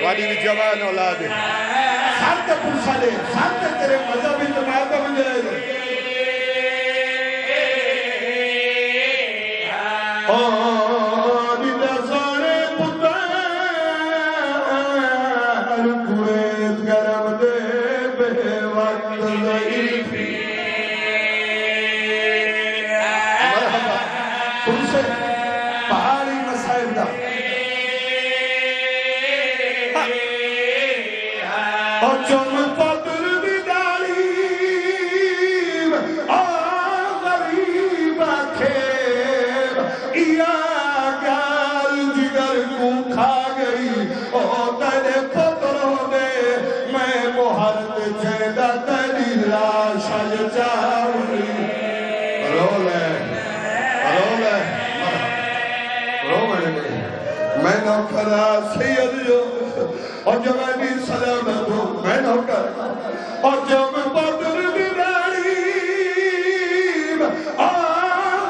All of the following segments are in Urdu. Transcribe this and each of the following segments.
والی بھی جوان اولاد ہے سانتے پرسا لے سانتے تیرے مذہب جماعت مجھے دے میں نوکرہ سید جو اور جوانی سلامت ہو میں نوکر اور جب بدر بیداری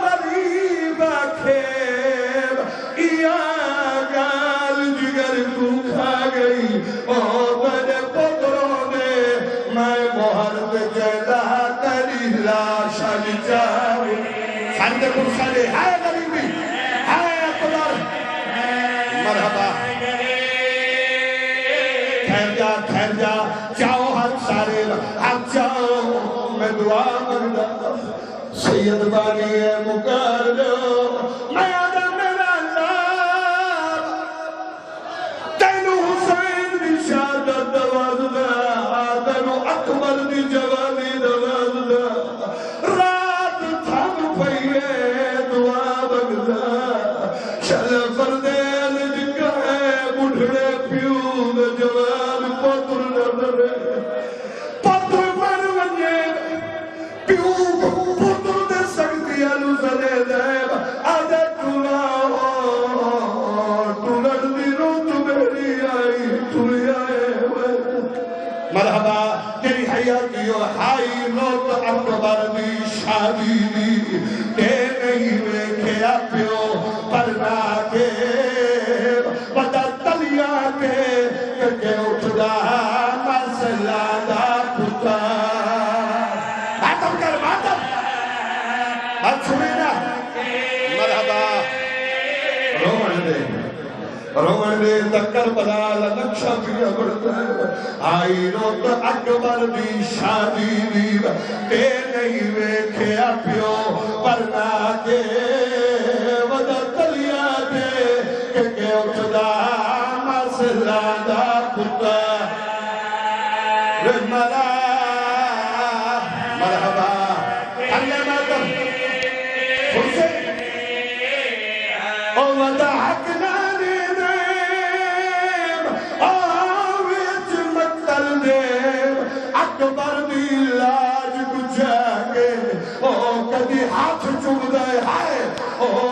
غریب کھیب یا گال جگر کو کھا گئی اور میرے پتروں نے میں محرد جیدہ تری لاشا جاؤں ساندے پرسالے ہائے غریبی ہائے اقدار مرحبا ٹھہر جا جاؤ ہاتھ سارے ہاتھ جاؤ میں دعا مانگا سید بانی ہے مکار جو میں آدم میرا اللہ تینو حسین دی شہادت دواز دا آدم اکبر دی جوانی دواز دا رات تھم پئیے دعا مانگا شل فردے جوان پتر نظر پتر من ونجے پیو پتر دے سکتی آلو سلے دیب آجا ٹولڑ دی روت میری آئی ٹولی آئے مرحبا تیری حیاتیو ہائی روت اکبر دی شادی دی تے نہیں ویکھیا پیو پرنا کے بدا تلیا کے کہ اٹھدا مسئلہ دا پتا ماتم کر ماتم بات سنے نا مرحبا رومن دے تکر بلال نقشہ پیا بڑھتا ہے آئی روت اکبر دی شادی دی تے نہیں ویکھیا پیو پرنا کے ودا تلیا کے کہ اٹھدا مسئلہ دا پتا رحملہ مرحبا اللہ ماتم حسین او ودا حق نانے دیم آویچ مقتل دیم اکبر دی لاج گجا کے او کدی ہاتھ چوب دے ہائے او